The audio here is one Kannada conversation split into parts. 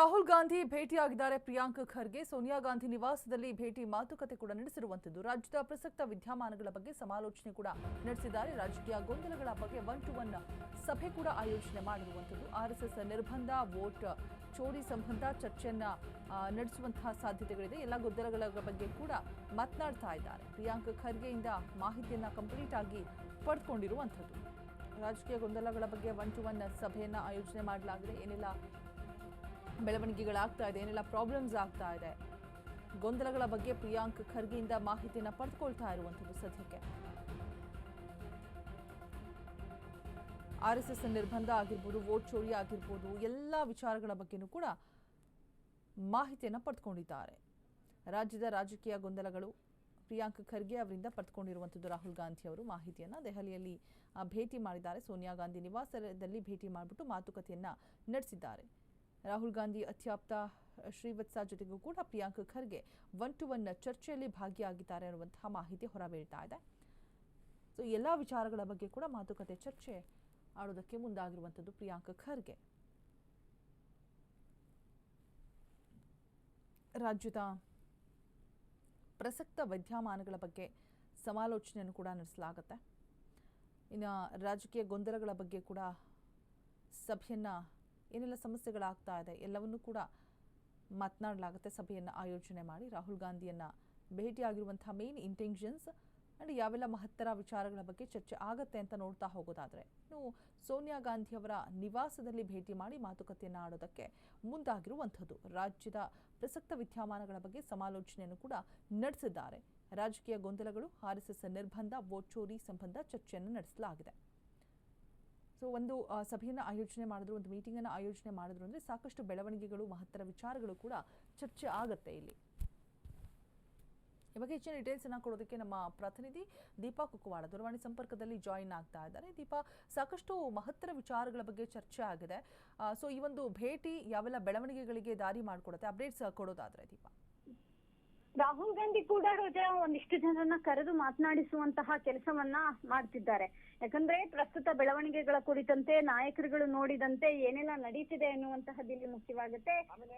ರಾಹುಲ್ ಗಾಂಧಿ ಭೇಟಿಯಾಗಿದ್ದಾರೆ ಪ್ರಿಯಾಂಕ್ ಖರ್ಗೆ. ಸೋನಿಯಾ ಗಾಂಧಿ ನಿವಾಸದಲ್ಲಿ ಭೇಟಿ ಮಾತುಕತೆ ಕೂಡ ನಡೆಸಿರುವಂತದ್ದು. ರಾಜ್ಯದ ಪ್ರಸಕ್ತ ವಿದ್ಯಮಾನಗಳ ಬಗ್ಗೆ ಸಮಾಲೋಚನೆ ಕೂಡ ನಡೆಸಿದ್ದಾರೆ. ರಾಜಕೀಯ ಗೊಂದಲಗಳ ಬಗ್ಗೆ 1-to-1 ಸಭೆ ಕೂಡ ಆಯೋಜನೆ ಮಾಡಿರುವಂತದ್ದು. ಆರ್ಎಸ್ಎಸ್ ನಿರ್ಬಂಧ, ವೋಟ್ ಚೋರಿ ಸಂಬಂಧ ಚರ್ಚೆಯನ್ನ ನಡೆಸುವಂತಹ ಸಾಧ್ಯತೆಗಳಿದೆ. ಎಲ್ಲ ಗೊಂದಲಗಳ ಬಗ್ಗೆ ಕೂಡ ಮಾತನಾಡ್ತಾ ಇದ್ದಾರೆ. ಪ್ರಿಯಾಂಕ್ ಖರ್ಗೆಯಿಂದ ಮಾಹಿತಿಯನ್ನ ಕಂಪ್ಲೀಟ್ ಆಗಿ ಪಡೆದುಕೊಂಡಿರುವಂತದ್ದು. ರಾಜಕೀಯ ಗೊಂದಲಗಳ ಬಗ್ಗೆ 1-to-1 ಸಭೆಯನ್ನ ಆಯೋಜನೆ ಮಾಡಲಾಗಿದೆ. ಏನೆಲ್ಲ ಬೆಳವಣಿಗೆಗಳಾಗ್ತಾ ಇದೆ, ಏನೆಲ್ಲ ಪ್ರಾಬ್ಲಮ್ಸ್ ಆಗ್ತಾ ಇದೆ, ಗೊಂದಲಗಳ ಬಗ್ಗೆ ಪ್ರಿಯಾಂಕ್ ಖರ್ಗೆಯಿಂದ ಮಾಹಿತಿಯನ್ನು ಪಡೆದುಕೊಳ್ತಾ ಇರುವಂಥದ್ದು. ಸದ್ಯಕ್ಕೆ ಆರ್ಎಸ್ಎಸ್ ನಿರ್ಬಂಧ ಆಗಿರ್ಬೋದು, ವೋಟ್ ಚೋರಿ ಆಗಿರ್ಬೋದು, ಎಲ್ಲ ವಿಚಾರಗಳ ಬಗ್ಗೆನೂ ಕೂಡ ಮಾಹಿತಿಯನ್ನು ಪಡೆದುಕೊಂಡಿದ್ದಾರೆ. ರಾಜ್ಯದ ರಾಜಕೀಯ ಗೊಂದಲಗಳು ಪ್ರಿಯಾಂಕ್ ಖರ್ಗೆ ಅವರಿಂದ ಪಡೆದುಕೊಂಡಿರುವಂಥದ್ದು. ರಾಹುಲ್ ಗಾಂಧಿ ಅವರು ಮಾಹಿತಿಯನ್ನು ದೆಹಲಿಯಲ್ಲಿ ಭೇಟಿ ಮಾಡಿದ್ದಾರೆ. ಸೋನಿಯಾ ಗಾಂಧಿ ನಿವಾಸದಲ್ಲಿ ಭೇಟಿ ಮಾಡಿಬಿಟ್ಟು ಮಾತುಕತೆಯನ್ನು ನಡೆಸಿದ್ದಾರೆ. ರಾಹುಲ್ ಗಾಂಧಿ ಅತ್ಯಾಪ್ತ ಶ್ರೀವತ್ಸ ಜೊತೆಗೂ ಕೂಡ ಪ್ರಿಯಾಂಕ್ ಖರ್ಗೆ 1-to-1 ಚರ್ಚೆಯಲ್ಲಿ ಭಾಗಿಯಾಗಿದ್ದಾರೆ ಅನ್ನುವಂತಹ ಮಾಹಿತಿ ಹೊರಬೀಳ್ತಾ ಇದೆ. ಸೊ ಎಲ್ಲ ವಿಚಾರಗಳ ಬಗ್ಗೆ ಕೂಡ ಮಾತುಕತೆ ಚರ್ಚೆ ಆಡೋದಕ್ಕೆ ಮುಂದಾಗಿರುವಂಥದ್ದು ಪ್ರಿಯಾಂಕ್ ಖರ್ಗೆ. ರಾಜ್ಯದ ಪ್ರಸಕ್ತ ವಿದ್ಯಮಾನಗಳ ಬಗ್ಗೆ ಸಮಾಲೋಚನೆಯನ್ನು ಕೂಡ ನಡೆಸಲಾಗುತ್ತೆ. ಇನ್ನು ರಾಜಕೀಯ ಗೊಂದಲಗಳ ಬಗ್ಗೆ ಕೂಡ ಸಭೆಯನ್ನು, ಏನೆಲ್ಲ ಸಮಸ್ಯೆಗಳಾಗ್ತಾ ಇದೆ ಎಲ್ಲವನ್ನೂ ಕೂಡ ಮಾತನಾಡಲಾಗುತ್ತೆ. ಸಭೆಯನ್ನು ಆಯೋಜನೆ ಮಾಡಿ ರಾಹುಲ್ ಗಾಂಧಿಯನ್ನು ಭೇಟಿಯಾಗಿರುವಂತಹ ಮೇನ್ ಇಂಟೆನ್ಷನ್ಸ್ ಆ್ಯಂಡ್ ಯಾವೆಲ್ಲ ಮಹತ್ತರ ವಿಚಾರಗಳ ಬಗ್ಗೆ ಚರ್ಚೆ ಆಗುತ್ತೆ ಅಂತ ನೋಡ್ತಾ ಹೋಗೋದಾದರೆ, ಇನ್ನು ಸೋನಿಯಾ ಗಾಂಧಿ ಅವರ ನಿವಾಸದಲ್ಲಿ ಭೇಟಿ ಮಾಡಿ ಮಾತುಕತೆಯನ್ನು ಆಡೋದಕ್ಕೆ ಮುಂದಾಗಿರುವಂಥದ್ದು. ರಾಜ್ಯದ ಪ್ರಸಕ್ತ ವಿದ್ಯಮಾನಗಳ ಬಗ್ಗೆ ಸಮಾಲೋಚನೆಯನ್ನು ಕೂಡ ನಡೆಸಿದ್ದಾರೆ. ರಾಜಕೀಯ ಗೊಂದಲಗಳು, ಆರ್ಎಸ್ಎಸ್ ನಿರ್ಬಂಧ, ವೋಟ್ ಚೋರಿ ಸಂಬಂಧ ಚರ್ಚೆಯನ್ನು ನಡೆಸಲಾಗಿದೆ. ಸೊ ಒಂದು ಸಭೆಯನ್ನು ಆಯೋಜನೆ ಮಾಡಿದ್ರು, ಒಂದು ಮೀಟಿಂಗನ್ನು ಆಯೋಜನೆ ಮಾಡಿದ್ರು ಅಂದರೆ ಸಾಕಷ್ಟು ಬೆಳವಣಿಗೆಗಳು, ಮಹತ್ತರ ವಿಚಾರಗಳು ಕೂಡ ಚರ್ಚೆ ಆಗುತ್ತೆ ಇಲ್ಲಿ. ಈ ಬಗ್ಗೆ ಹೆಚ್ಚಿನ ಡೀಟೇಲ್ಸ್ ಅನ್ನು ಕೊಡೋದಕ್ಕೆ ನಮ್ಮ ಪ್ರತಿನಿಧಿ ದೀಪಾ ಕುಕ್ಕವಾಡ ದೂರವಾಣಿ ಸಂಪರ್ಕದಲ್ಲಿ ಜಾಯಿನ್ ಆಗ್ತಾ ಇದ್ದಾರೆ. ದೀಪಾ, ಸಾಕಷ್ಟು ಮಹತ್ತರ ವಿಚಾರಗಳ ಬಗ್ಗೆ ಚರ್ಚೆ ಆಗಿದೆ. ಸೊ ಈ ಒಂದು ಭೇಟಿ ಯಾವೆಲ್ಲ ಬೆಳವಣಿಗೆಗಳಿಗೆ ದಾರಿ ಮಾಡಿಕೊಡುತ್ತೆ, ಅಪ್ಡೇಟ್ಸ್ ಕೊಡೋದಾದ್ರೆ ದೀಪಾ? ರಾಹುಲ್ ಗಾಂಧಿ ಕೂಡ ಒಂದಿಷ್ಟು ಜನರನ್ನ ಕರೆದು ಮಾತನಾಡಿಸುವಂತಹ ಕೆಲಸವನ್ನ ಮಾಡ್ತಿದ್ದಾರೆ. ಯಾಕಂದ್ರೆ ಪ್ರಸ್ತುತ ಬೆಳವಣಿಗೆಗಳ ಕುರಿತಂತೆ ನಾಯಕರುಗಳು ನೋಡಿದಂತೆ ಏನೆಲ್ಲ ನಡೀತಿದೆ ಎನ್ನುವಂತಹದ್ದು ಇಲ್ಲಿ ಮುಖ್ಯವಾಗುತ್ತೆ.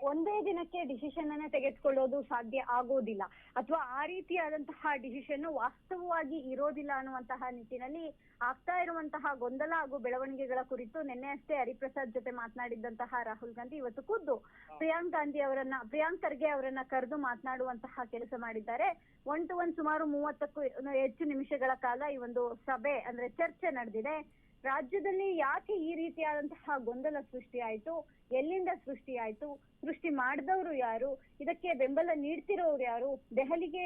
ಒಂದೇ ದಿನಕ್ಕೆ ಡಿಸಿಷನ್ ಅನ್ನ ತೆಗೆದುಕೊಳ್ಳೋದು ಸಾಧ್ಯ ಆಗೋದಿಲ್ಲ, ಅಥವಾ ಆ ರೀತಿಯಾದಂತಹ ಡಿಸಿಷನ್ ವಾಸ್ತವವಾಗಿ ಇರೋದಿಲ್ಲ ಅನ್ನುವಂತಹ ನಿಟ್ಟಿನಲ್ಲಿ ಆಗ್ತಾ ಇರುವಂತಹ ಗೊಂದಲ ಹಾಗೂ ಬೆಳವಣಿಗೆಗಳ ಕುರಿತು ನಿನ್ನೆ ಅಷ್ಟೇ ಹರಿಪ್ರಸಾದ್ ಜೊತೆ ಮಾತನಾಡಿದಂತಹ ರಾಹುಲ್ ಗಾಂಧಿ ಇವತ್ತು ಖುದ್ದು ಪ್ರಿಯಾಂಕ್ ಖರ್ಗೆ ಅವರನ್ನ ಕರೆದು ಮಾತನಾಡುವಂತಹ ಕೆಲಸ ಮಾಡಿದ್ದಾರೆ. 1-to-1 ಸುಮಾರು 30ಕ್ಕೂ ಹೆಚ್ಚು ನಿಮಿಷಗಳ ಕಾಲ ಈ ಒಂದು ಸಭೆ ಅಂದ್ರೆ ಚರ್ಚೆ ನಡೆದಿದೆ. ರಾಜ್ಯದಲ್ಲಿ ಯಾಕೆ ಈ ರೀತಿಯಾದಂತಹ ಗೊಂದಲ ಸೃಷ್ಟಿಯಾಯ್ತು, ಎಲ್ಲಿಂದ ಸೃಷ್ಟಿಯಾಯ್ತು, ಸೃಷ್ಟಿ ಮಾಡಿದವರು ಯಾರು, ಇದಕ್ಕೆ ಬೆಂಬಲ ನೀಡ್ತಿರೋರು ಯಾರು, ದೆಹಲಿಗೆ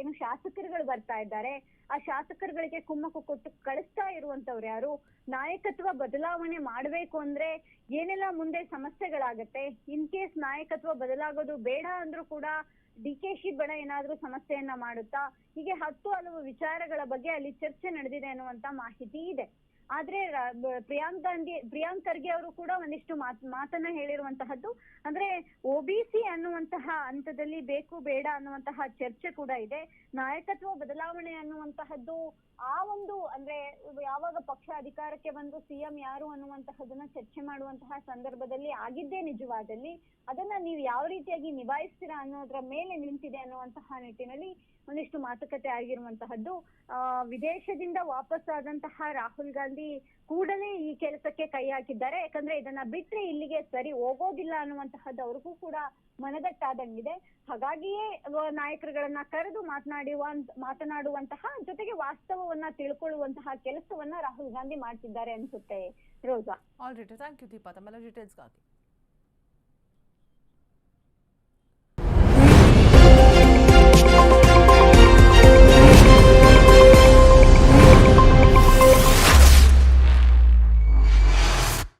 ಏನು ಶಾಸಕರುಗಳು ಬರ್ತಾ ಇದ್ದಾರೆ, ಆ ಶಾಸಕರುಗಳಿಗೆ ಕುಮ್ಮಕ್ಕು ಕೊಟ್ಟು ಕಳಿಸ್ತಾ ಇರುವಂತವ್ರು ಯಾರು, ನಾಯಕತ್ವ ಬದಲಾವಣೆ ಮಾಡ್ಬೇಕು ಅಂದ್ರೆ ಏನೆಲ್ಲ ಮುಂದೆ ಸಮಸ್ಯೆಗಳಾಗತ್ತೆ, ಇನ್ ಕೇಸ್ ನಾಯಕತ್ವ ಬದಲಾಗೋದು ಬೇಡ ಅಂದ್ರೂ ಕೂಡ ಡಿ.ಕೆ.ಶಿ ಬಣ ಏನಾದ್ರೂ ಸಮಸ್ಯೆಯನ್ನ ಮಾಡುತ್ತಾ, ಹೀಗೆ 10 ಹಲವು ವಿಚಾರಗಳ ಬಗ್ಗೆ ಅಲ್ಲಿ ಚರ್ಚೆ ನಡೆದಿದೆ ಅನ್ನುವಂತ ಮಾಹಿತಿ ಇದೆ. ಆದ್ರೆ ಪ್ರಿಯಾಂಕ್ ಖರ್ಗೆ ಅವರು ಕೂಡ ಒಂದಿಷ್ಟು ಮಾತನ್ನ ಹೇಳಿರುವಂತಹದ್ದು ಅಂದ್ರೆ OBC ಅನ್ನುವಂತಹ ಹಂತದಲ್ಲಿ ಬೇಕು ಬೇಡ ಅನ್ನುವಂತಹ ಚರ್ಚೆ ಕೂಡ ಇದೆ. ನಾಯಕತ್ವ ಬದಲಾವಣೆ ಅನ್ನುವಂತಹದ್ದು ಆ ಒಂದು ಅಂದ್ರೆ ಯಾವಾಗ ಪಕ್ಷ ಅಧಿಕಾರಕ್ಕೆ ಬಂದು CM ಯಾರು ಅನ್ನುವಂತಹದನ್ನ ಚರ್ಚೆ ಮಾಡುವಂತಹ ಸಂದರ್ಭದಲ್ಲಿ ಆಗಿದ್ದೇ ನಿಜವಾದಲ್ಲಿ ಅದನ್ನ ನೀವು ಯಾವ ರೀತಿಯಾಗಿ ನಿಭಾಯಿಸ್ತೀರಾ ಅನ್ನೋದ್ರ ಮೇಲೆ ನಿಂತಿದೆ ಅನ್ನುವಂತಹ ನಿಟ್ಟಿನಲ್ಲಿ ಒಂದಿಷ್ಟು ಮಾತುಕತೆ ಆಗಿರುವಂತಹದ್ದು. ವಿದೇಶದಿಂದ ವಾಪಸ್ ಆದಂತಹ ರಾಹುಲ್ ಗಾಂಧಿ ಕೂಡಲೇ ಈ ಕೆಲಸಕ್ಕೆ ಕೈ ಹಾಕಿದ್ದಾರೆ. ಯಾಕಂದ್ರೆ ಇದನ್ನ ಬಿಟ್ರೆ ಇಲ್ಲಿಗೆ ಸರಿ ಹೋಗೋದಿಲ್ಲ ಅನ್ನುವಂತಹದ್ದು ಅವ್ರಿಗೂ ಕೂಡ ಮನದಟ್ಟಾದಂಗಿದೆ. ಹಾಗಾಗಿಯೇ ನಾಯಕರುಗಳನ್ನ ಕರೆದು ಮಾತನಾಡುವಂತಹ ಜೊತೆಗೆ ವಾಸ್ತವವನ್ನ ತಿಳ್ಕೊಳ್ಳುವಂತಹ ಕೆಲಸವನ್ನ ರಾಹುಲ್ ಗಾಂಧಿ ಮಾಡ್ತಿದ್ದಾರೆ ಅನ್ಸುತ್ತೆ ರೋಜಾ. ಆಲ್ರೈಟ್, ಥ್ಯಾಂಕ್ ಯು ದೀಪಾ ತಮ್ಮೆಲ್ಲ ಡೀಟೇಲ್ಸ್ಗಾಗಿ.